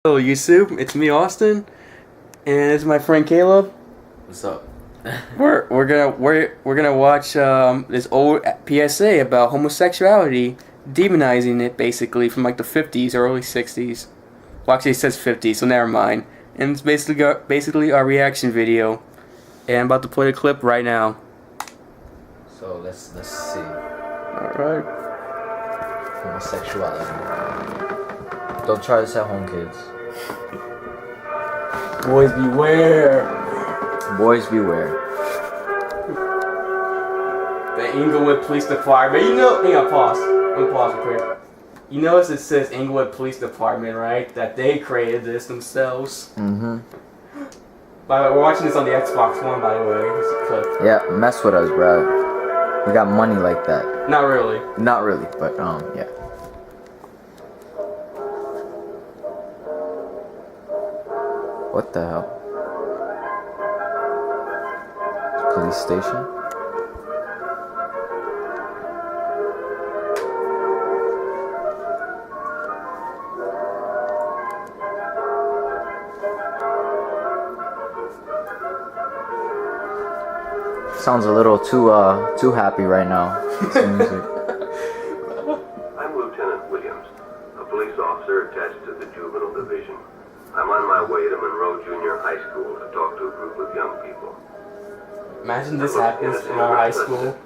Hello YouTube, it's me Austin, and it's my friend Caleb. What's up? We're gonna watch this old PSA about homosexuality, demonizing it basically from like the 50s or early 60s. Well, actually it says 50s, so never mind. And it's basically our reaction video, and I'm about to play the clip right now. So let's see. All right. Homosexuality. Don't try this at home, kids. Boys beware. Boys beware. The Inglewood Police Department. You know, hang on, pause. Let me pause real quick. You notice it says Inglewood Police Department, right? That they created this themselves. Mm-hmm. By the way, we're watching this on the Xbox One, by the way. It's a clip. Yeah, mess with us, bro. We got money like that. Not really. Not really, but yeah. What the hell? Police station? Sounds a little too happy right now. Music. I'm Lieutenant Williams, a police officer attached to the Juvenile Division. I'm on my way to Monroe Junior High School to talk to a group of young people. Imagine this happens in our high school.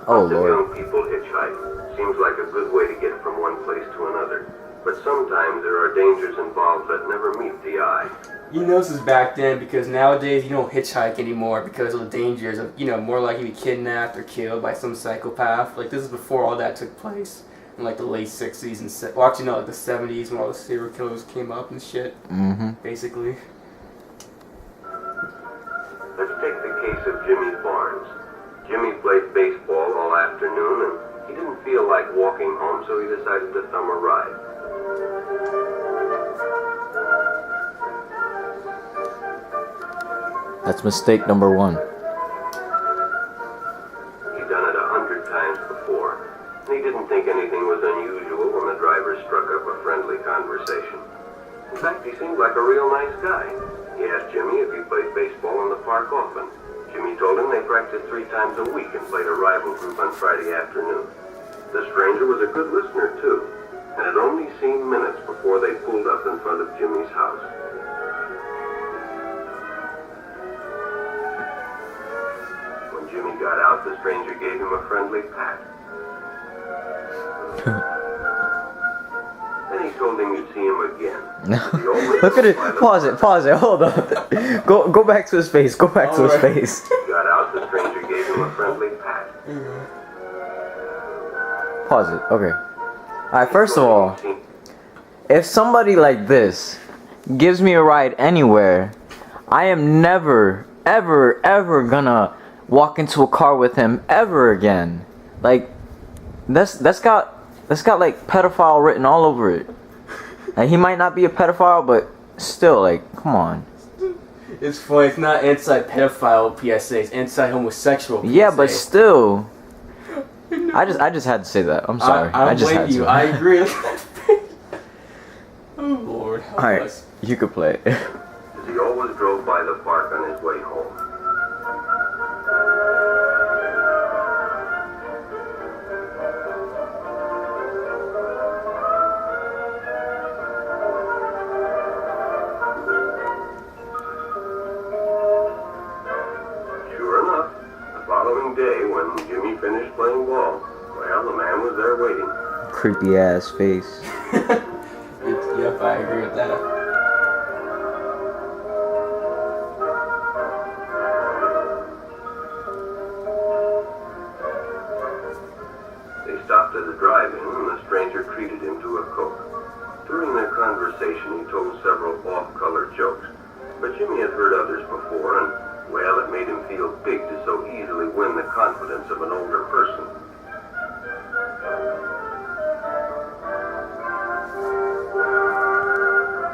Oh, Lots of Lord. young people hitchhike. Seems like a good way to get from one place to another. But sometimes there are dangers involved that never meet the eye. You know this is back then because nowadays you don't hitchhike anymore because of the dangers of, more likely to be kidnapped or killed by some psychopath. Like, this is before all that took place in like the late 60s and well, actually no, like the 70s when all the serial killers came up and shit. Mm-hmm. Basically. Let's take the case of Jimmy Barnes. Jimmy played baseball all afternoon and he didn't feel like walking home, so he decided to thumb a ride. That's mistake number one. He'd done it 100 times before. He didn't think anything was unusual when the driver struck up a friendly conversation. In fact, he seemed like a real nice guy. He asked Jimmy if he played baseball in the park often. Jimmy told him they practiced 3 times a week and played a rival group on Friday afternoon. The stranger was a good listener, too, and had only seen minutes before they pulled up in front of Jimmy's house. When Jimmy got out, the stranger gave him a friendly pat. Then he told him you'd see him again. Look at it. Pause it. Hold on. Go back to his face. Go back to his face. He got out, the stranger gave him a friendly pat. Pause it. Okay. Alright, first of all, if somebody like this gives me a ride anywhere, I am never, ever gonna walk into a car with him ever again. Like, that's got like pedophile written all over it. Like, he might not be a pedophile, but still, like, come on. It's funny, it's not anti-pedophile PSA, it's anti-homosexual PSA. Yeah, but still. I just had to say that. I'm sorry. I don't just blame had to. you, I agree. Oh Lord, help Alright, us. you could play it. He always drove by the park on his way home. Sure enough, the following day when Jimmy finished playing ball, well, the man was there waiting. Creepy ass face. Yep, I agree with that. They stopped at a drive-in and the stranger treated him to a Coke. During their conversation, he told several off-color jokes, but Jimmy had heard others before, and, well, it made him feel big to so easily win the confidence of an older person.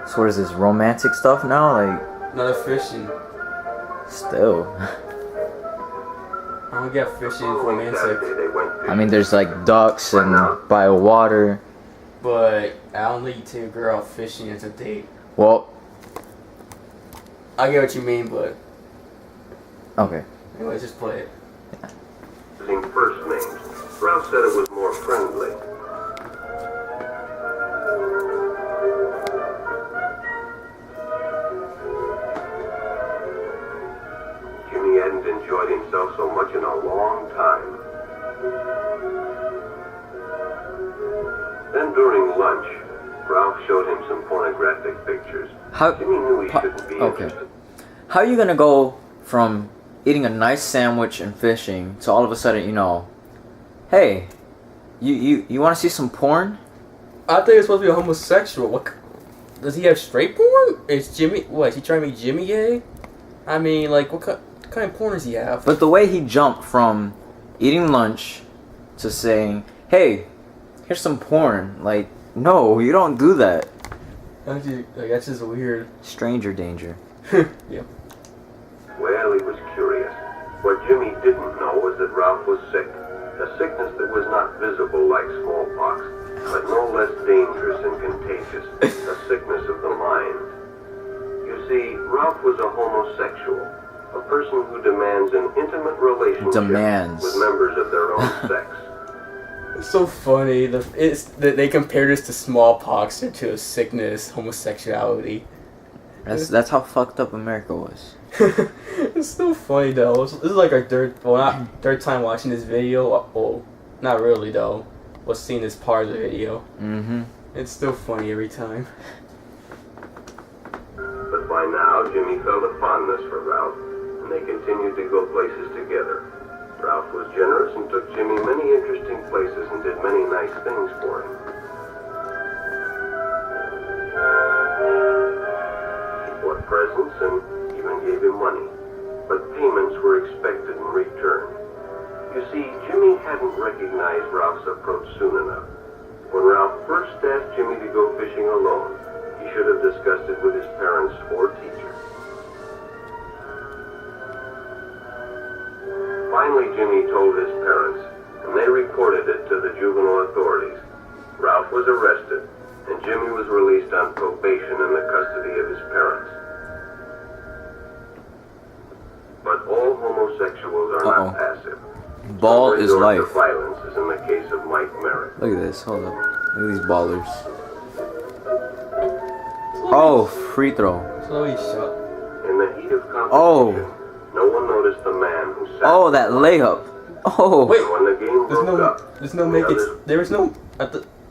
So what is this, romantic stuff now? Like, Another fishing. still. I don't get fishing romantic. I mean, there's like ducks and by water. But I don't think you take a girl out fishing as a date. Well, I get what you mean, but okay. anyways, just play it. Using first names, Ralph said it was more friendly. Jimmy hadn't enjoyed himself so much in a long time. Then during lunch, Ralph showed him some pornographic pictures. How? Jimmy knew he shouldn't be Okay. interested. How are you gonna go from eating a nice sandwich and fishing to all of a sudden, hey, you want to see some porn? I think it's supposed to be a homosexual. What? Does he have straight porn? Is Jimmy? What? Is he trying to make Jimmy gay? I mean, like, what kind of porn does he have? But the way he jumped from eating lunch to saying, hey, here's some porn. Like, no, you don't do that. That's just weird. Stranger danger. Yeah. Well, he was curious. What Jimmy didn't know was that Ralph was sick. A sickness that was not visible like smallpox, but no less dangerous and contagious. A sickness of the mind. You see, Ralph was a homosexual. A person who demands an intimate relationship with members of their own sex. It's so funny. They compare this to smallpox or to a sickness, homosexuality. That's how fucked up America was. It's so funny though. This is like our third time watching this video. Well, not really though. We'll seeing this part of the video. Mm-hmm. It's still funny every time. But by now, Jimmy felt a fondness for Ralph, and they continued to go places together. Ralph was generous and took Jimmy many interesting places and did many nice things for him. He bought presents and even gave him money, but payments were expected in return. You see, Jimmy hadn't recognized Ralph's approach soon enough. When Ralph first asked Jimmy to go fishing alone, he should have discussed it with his parents or teacher. Finally, Jimmy told his parents, and they reported it to the juvenile authorities. Ralph was arrested, and Jimmy was released on probation in the custody of his parents. But all homosexuals are not passive. Ball is life. Violence is in the case of Mike Merritt. Look at this. Hold up. Look at these ballers. Oh, free throw. Slowly shot. In the heat of competition, Oh. no one noticed the man who sat. Oh, that layup. Oh. Wait. When the game broke up, There's no make it. There was no.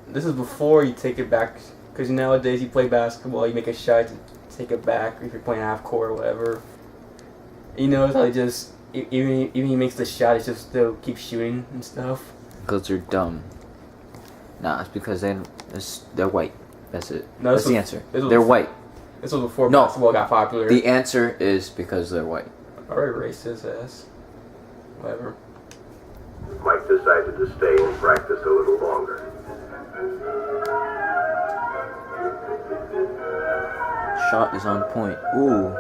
This is before you take it back, because nowadays you play basketball, you make a shot to take it back if you're playing half court or whatever. You know, it's like just even he makes the shot, it's just still keep shooting and stuff. Because they're dumb. Nah, it's because they're white. That's it. No, That's the answer. They're white. This was before No. basketball got popular. The answer is because they're white. Alright, racist ass. Whatever. Mike decided to stay and practice a little longer. Shot is on point. Ooh.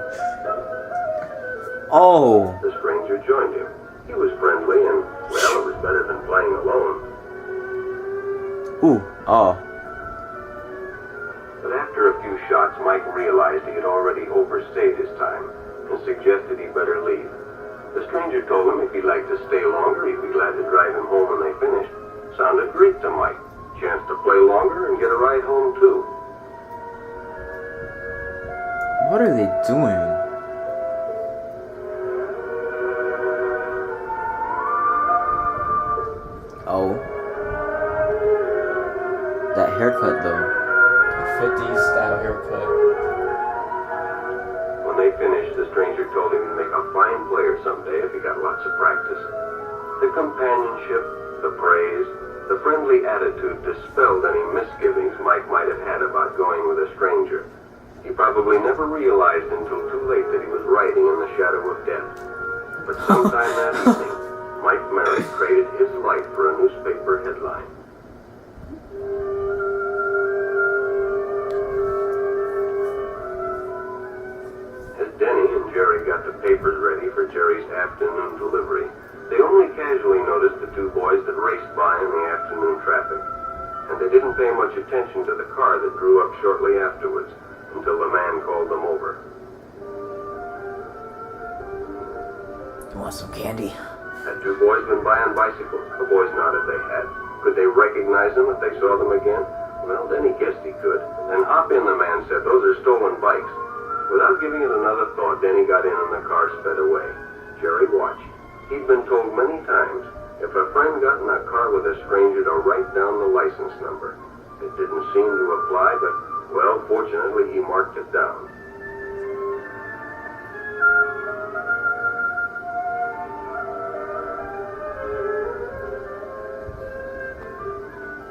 Oh. The stranger joined him. He was friendly and, well, it was better than playing alone. Ooh. Oh. But after a few shots, Mike realized he had already overstayed his time and suggested he better leave. The stranger told him if he'd like to stay longer, he'd be glad to drive him home when they finished. Sounded great to Mike. Chance to play longer and get a ride home, too. What are they doing? Oh. That haircut, though. 50s style haircut. When they finished, the stranger told him he'd make a fine player someday if he got lots of practice. The companionship, the praise, the friendly attitude dispelled any misgivings Mike might have had about going with a stranger. He probably never realized until too late that he was riding in the shadow of death. But sometime that evening, Mike Merritt traded his life for a newspaper headline. As Denny and Jerry got the papers ready for Jerry's afternoon delivery, they only casually noticed the two boys that raced by in the afternoon traffic. And they didn't pay much attention to the car that drew up shortly afterwards. until the man called them over. You want some candy? Had two boys been by on bicycles? The boys nodded they had. Could they recognize them if they saw them again? Well, then he guessed he could. And hop in, the man said. Those are stolen bikes. Without giving it another thought, Denny got in and the car sped away. Jerry watched. He'd been told many times, if a friend got in a car with a stranger, to write down the license number. It didn't seem to apply, but, well, fortunately, he marked it down.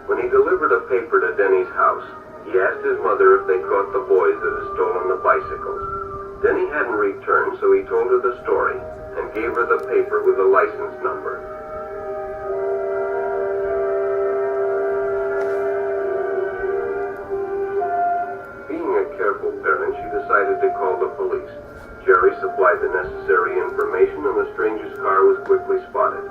When he delivered a paper to Denny's house, he asked his mother if they caught the boys that had stolen the bicycles. Denny hadn't returned, so he told her the story and gave her the paper with the license number. Being a careful parent, she decided to call the police. Jerry supplied the necessary information and the stranger's car was quickly spotted.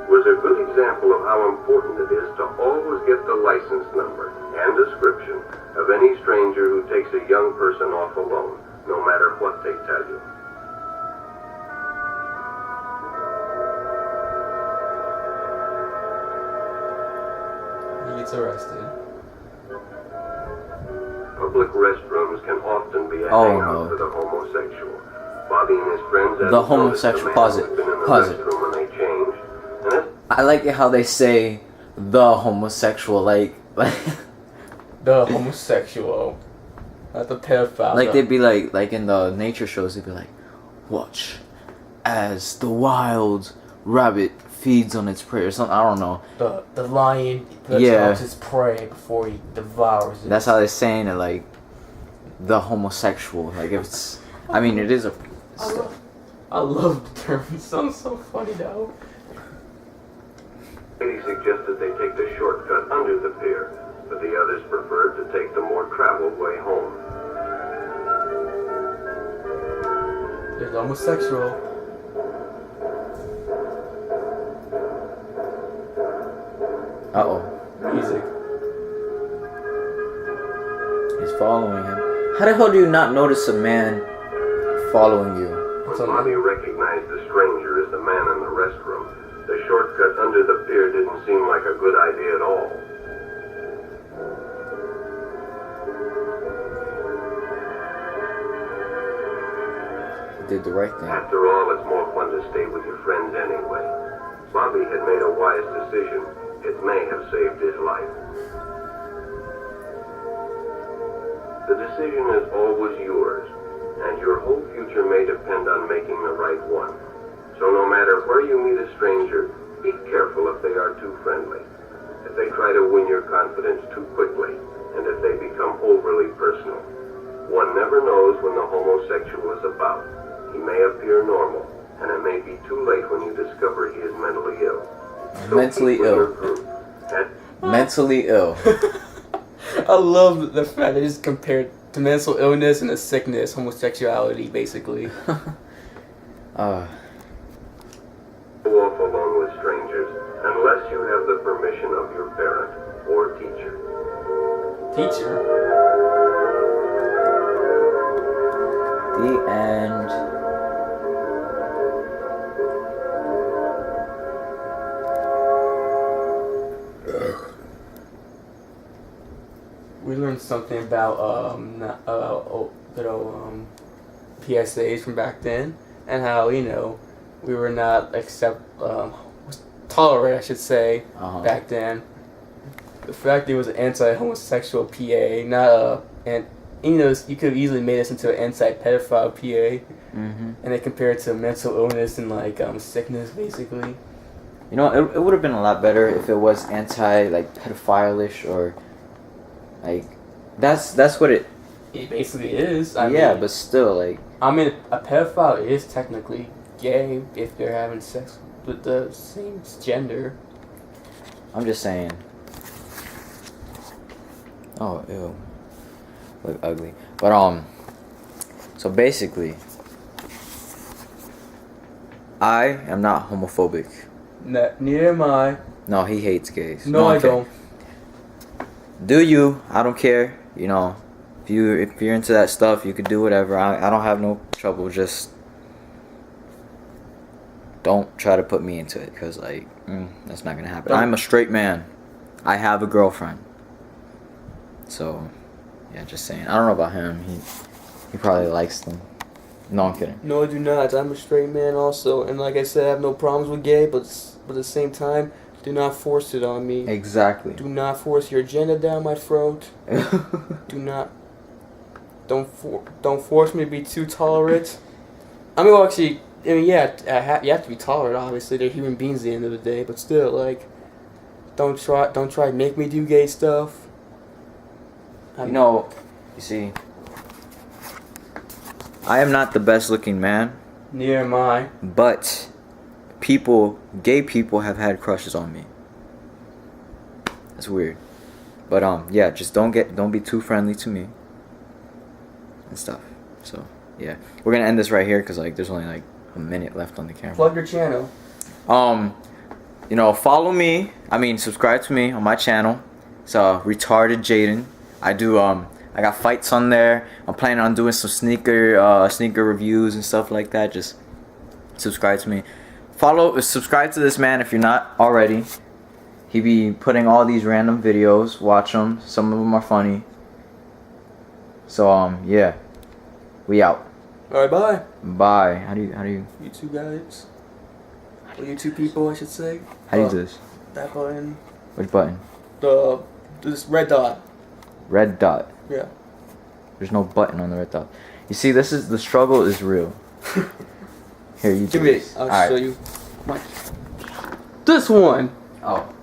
Was a good example of how important it is to always get the license number and description of any stranger who takes a young person off alone, no matter what they tell you. He gets arrested. Public restrooms can often be a Oh, hangout no. for the homosexual. Bobby and his friends had The noticed homosexual. man Pause who it. had been in the Pause it. restroom when they changed, and as I like it how they say the homosexual, like The homosexual. Not the pedophile. like they'd be like in the nature shows, they'd be like, watch as the wild rabbit feeds on its prey or something. I don't know. the lion lets Yeah. out his prey before he devours it. That's how they're saying it, like the homosexual. Like if it's, I mean, it is a. I love the term. It sounds so funny though. he suggested they take the shortcut under the pier, but the others preferred to take the more traveled way home. There's homosexual. Uh-oh. Music. He's following him. How the hell do you not notice a man following you? When It's on Bobby recognized the stranger as the man in the restroom, the shortcut under the pier didn't seem like a good idea at all. He did the right thing. After all, it's more fun to stay with your friends anyway. Bobby had made a wise decision. It may have saved his life. The decision is always yours, and your whole future may depend on making the right one. So no matter where you meet a stranger, be careful if they are too friendly, if they try to win your confidence too quickly, and if they become overly personal. One never knows when the homosexual is about. He may appear normal, and it may be too late when you discover he is mentally ill. So Mentally keep with ill. your group. And Mentally ill. I love the fact that it's compared to mental illness and a sickness, homosexuality, basically. Uh, go off alone with strangers unless you have the permission of your parent or teacher. Teacher. the end. We learned something about good old PSAs from back then, and how we were not tolerant, I should say, back then. The fact that it was an anti-homosexual PA, not and you could have easily made this into an anti-pedophile PA, and they compare it to mental illness and sickness, basically. You know, it would have been a lot better if it was pedophile-ish or that's what it. It basically is. I Yeah, mean, but still I mean, a pedophile is technically gay if they're having sex with the same gender. I'm just saying. Oh, ew. Look ugly. But so basically, I am not homophobic. Neither am I. No, he hates gays. No, I I'm kidding. don't. Do you? I don't care. You know, if you're into that stuff, you could do whatever. I don't have no trouble. Just don't try to put me into it, because like that's not gonna happen. I'm a straight man. I have a girlfriend. So yeah, just saying. I don't know about him. He probably likes them. No, I'm kidding. No, I do not. I'm a straight man also, and like I said, I have no problems with gay, but at the same time, do not force it on me. Exactly. Do not force your agenda down my throat. Do not. Don't force me to be too tolerant. I mean, well, actually, yeah, you have to be tolerant. Obviously, they're human beings at the end of the day, but still, like, don't try to make me do gay stuff. You see, I am not the best looking man. Neither am I. But gay people have had crushes on me. That's weird. But yeah, just don't be too friendly to me and stuff. So yeah, we're gonna end this right here because like there's only like a minute left on the camera. Plug your channel. Follow me. Subscribe to me on my channel. It's Retarded Jaden. I got fights on there. I'm planning on doing some sneaker reviews and stuff like that. Just subscribe to me. Subscribe to this man if you're not already. He be putting all these random videos. Watch them. Some of them are funny. So yeah, we out. All right, bye. Bye. How do you? You two guys. Or you two people, I should say. How do you do this? That button. Which button? This red dot. Red dot. Yeah. There's no button on the red dot. You see, the struggle is real. Here, you do Give me this. it. I'll All show right. you. This one. Oh.